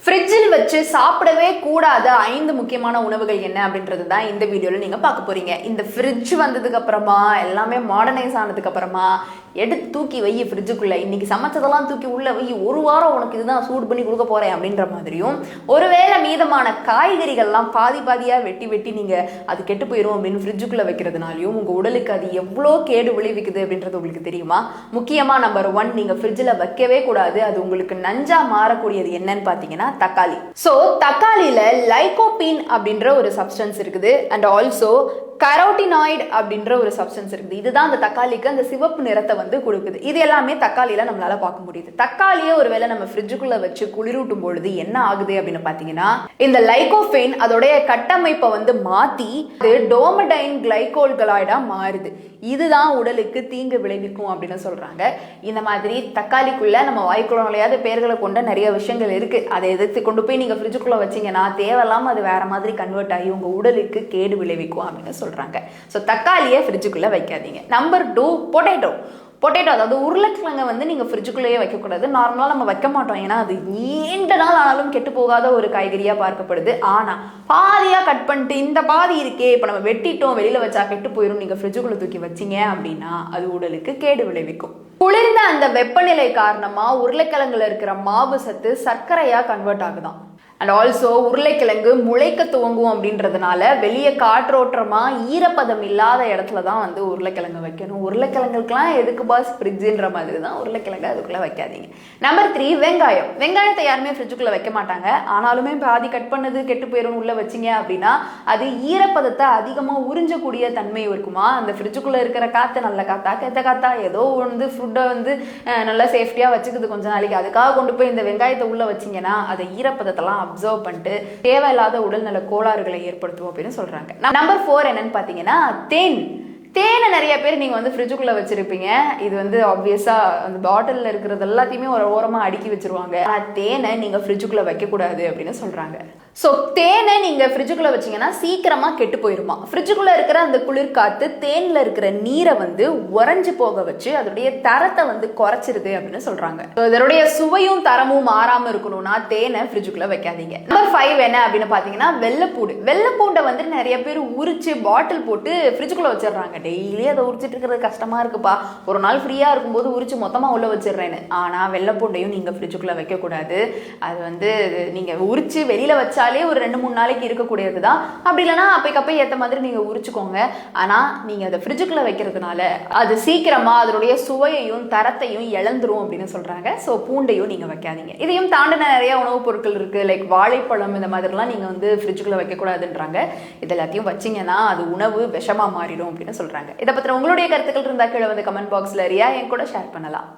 ஃப்ரிட்ஜில் வச்சு சாப்பிடவே கூடாத 5 முக்கியமான உணவுகள் என்ன அப்படின்றது தான் இந்த வீடியோவில் நீங்கள் பார்க்க போறீங்க. இந்த ஃப்ரிட்ஜ் வந்ததுக்கு அப்புறமா எல்லாமே மாடர்னைஸ் ஆனதுக்கு அப்புறமா எடுத்து தூக்கி வை ஃப்ரிட்ஜுக்குள்ள, இன்னைக்கு சமைச்சதெல்லாம் தூக்கி உள்ள வை, ஒரு வாரம் உனக்கு இதுதான் சூடு பண்ணி கொடுக்க போறேன் அப்படின்ற மாதிரியும், ஒருவேளை மீதமான காய்கறிகள்லாம் பாதி பாதியா வெட்டி வெட்டி நீங்க அது கெட்டு போயிடும் அப்படின்னு ஃப்ரிட்ஜுக்குள்ள வைக்கிறதுனாலையும் உங்க உடலுக்கு அது எவ்வளோ கேடு விளைவிக்குது அப்படின்றது உங்களுக்கு தெரியுமா? முக்கியமா நம்பர் 1, நீங்க ஃப்ரிட்ஜில் வைக்கவே கூடாது, அது உங்களுக்கு நஞ்சா மாறக்கூடியது என்னன்னு பார்த்தீங்கன்னா தக்காளி. ஸோ தக்காளியில லைகோபீன் அப்படின்ற ஒரு சப்ஸ்டன்ஸ் இருக்குது, அண்ட் ஆல்சோ கரோட்டினாய்டு அப்படின்ற ஒரு சப்ஸ்டன்ஸ் இருக்குது. இதுதான் அந்த தக்காளிக்கு அந்த சிவப்பு நிறத்தை வந்து கொடுக்குது. இது எல்லாமே தக்காளியில நம்மளால பார்க்க முடியுது. தக்காளியை ஒருவேளை நம்ம ஃப்ரிட்ஜுக்குள்ள வச்சு குளிரூட்டும் பொழுது என்ன ஆகுது அப்படின்னு பாத்தீங்கன்னா, இந்த லைகோபீன் அதோடைய கட்டமைப்பை வந்து மாத்தி டோமடைன் கிளைகோல்களாய்டா மாறுது. இதுதான் உடலுக்கு தீங்கு விளைவிக்கும் அப்படின்னு சொல்றாங்க. இந்த மாதிரி தக்காளிக்குள்ள நம்ம வாய்க்குள்ள நுழையாத பேர்களை கொண்ட நிறைய விஷயங்கள் இருக்கு. அதை எதிர்த்து கொண்டு போய் நீங்க ஃப்ரிட்ஜுக்குள்ள வச்சீங்கன்னா தேவையில்லாம அது வேற மாதிரி கன்வெர்ட் ஆகி உங்க உடலுக்கு கேடு விளைவிக்கும் அப்படின்னு சொல்றாங்க. ஸோ தக்காளியை ஃப்ரிட்ஜுக்குள்ள வைக்காதீங்க. நம்பர் 2, பொட்டேட்டோ அதாவது உருளைக்கிழங்கை வந்து நீங்கள் ஃப்ரிட்ஜுக்குள்ளேயே வைக்கக்கூடாது. நார்மலாக நம்ம வைக்க மாட்டோம், ஏன்னா அது நீண்ட நாள் ஆனாலும் கெட்டு போகாத ஒரு காய்கறியாக பார்க்கப்படுது. ஆனால் பாதியாக கட் பண்ணிட்டு இந்த பாதி இருக்கே இப்போ நம்ம வெட்டிட்டோம் வெளியில் வச்சா கெட்டு போயிடும், நீங்கள் ஃப்ரிட்ஜுக்குள்ளே தூக்கி வச்சிங்க அப்படின்னா அது உடலுக்கு கேடு விளைவிக்கும். குளிர்ந்த அந்த வெப்பநிலை காரணமாக உருளைக்கிழங்குல இருக்கிற மாவு சத்து சர்க்கரையாக கன்வெர்ட் ஆகுதான். அண்ட் ஆல்சோ உருளைக்கிழங்கு முளைக்க துவங்கும் அப்படின்றதுனால வெளியே காற்றோட்டமா ஈரப்பதம் இல்லாத இடத்துல தான் வந்து உருளைக்கிழங்கு வைக்கணும். உருளைக்கிழங்குக்கெல்லாம் எதுக்கு பாஸ் ஃப்ரிட்ஜுன்ற மாதிரி தான் உருளைக்கிழங்கு அதுக்குள்ளே வைக்காதீங்க. நம்பர் 3, வெங்காயத்தை யாருமே ஃப்ரிட்ஜுக்குள்ளே வைக்க மாட்டாங்க. ஆனாலுமே பாதி கட் பண்ணது கெட்டு போயிடும் உள்ள வச்சிங்க அப்படின்னா அது ஈரப்பதத்தை அதிகமாக உறிஞ்சக்கூடிய தன்மை இருக்குமா. அந்த ஃப்ரிட்ஜுக்குள்ளே இருக்கிற காற்று நல்ல காத்தா கெட்ட காத்தா ஏதோ வந்து ஃபுட்டை வந்து நல்லா சேஃப்டியாக வச்சுக்குது கொஞ்ச நாளைக்கு, அதுக்காக கொண்டு போய் இந்த வெங்காயத்தை உள்ள வச்சிங்கன்னா அதை ஈரப்பதத்தெல்லாம் அப்சர்வ் பண்ணிட்டு தேவையில்லாத உடல்நல கோளாறுகளை ஏற்படுத்தும் அப்படின்னு சொல்றாங்க. நம்பர் 4 என்னன்னு பாத்தீங்கன்னா தேனை நிறைய பேர் நீங்க வந்து ஃப்ரிட்ஜுக்குள்ள வச்சிருப்பீங்க. இது வந்து ஆப்வியஸா அந்த பாட்டில் இருக்கிறது எல்லாத்தையுமே ஒரு ஓரமா அடுக்கி வச்சிருவாங்க. ஆனா தேனை நீங்க ஃப்ரிட்ஜுக்குள்ள வைக்க கூடாது அப்படின்னு சொல்றாங்க. ஸோ தேனை நீங்க ஃப்ரிட்ஜுக்குள்ள வச்சீங்கன்னா சீக்கிரமா கெட்டு போயிருமா. ஃப்ரிட்ஜுக்குள்ள இருக்கிற அந்த குளிர்காத்து தேன்ல இருக்கிற நீரை வந்து உறைஞ்சு போக வச்சு அதோடைய தரத்தை வந்து குறைச்சிருது அப்படின்னு சொல்றாங்க. இதனுடைய சுவையும் தரமும் மாறாம இருக்கணும்னா தேனை ஃப்ரிட்ஜுக்குள்ள வைக்காதீங்க. நம்பர் 5 என்ன அப்படின்னு பாத்தீங்கன்னா வெள்ளைப்பூண்டை வந்து நிறைய பேர் உரிச்சு பாட்டில் போட்டு ஃப்ரிட்ஜுக்குள்ள வச்சிடறாங்க. டெய்லி அதை உரிச்சிட்டு இருக்கிறது கஷ்டமா இருக்குப்பா, ஒரு நாள் ஃப்ரீயா இருக்கும்போது உரிச்சு மொத்தமா உள்ள வச்சிடுறேன்னு. ஆனா வெள்ளைப்பூண்டையும் நீங்க ஃப்ரிட்ஜுக்குள்ள வைக்க கூடாது. அது வந்து நீங்க உரிச்சு வெளியில வச்சாலே ஒரு 2-3 நாளைக்கு இருக்கக்கூடியது தான். அப்படி இல்லைன்னா அப்பைக்கப்பை ஏற்ற மாதிரி நீங்க உரிச்சுக்கோங்க. ஆனா நீங்க அதை ஃப்ரிட்ஜுக்குள்ள வைக்கிறதுனால அது சீக்கிரமா அதனுடைய சுவையையும் தரத்தையும் இழந்துரும் அப்படின்னு சொல்றாங்க. ஸோ பூண்டையும் நீங்க வைக்காதீங்க. இதையும் தாண்டின நிறைய உணவுப் பொருட்கள் இருக்கு, லைக் வாழைப்பழம், இந்த மாதிரிலாம் நீங்க வந்து ஃப்ரிட்ஜுக்குள்ள வைக்க கூடாதுன்றாங்க. இது எல்லாத்தையும் வச்சிங்கன்னா அது உணவு விஷமா மாறிடும் அப்படின்னு சொல்றாங்க. இதை பத்தி உங்களுடைய கருத்துக்கள் இருந்தா கீழே வந்து கமெண்ட் பாக்ஸ்ல என் கூட ஷேர் பண்ணலாம்.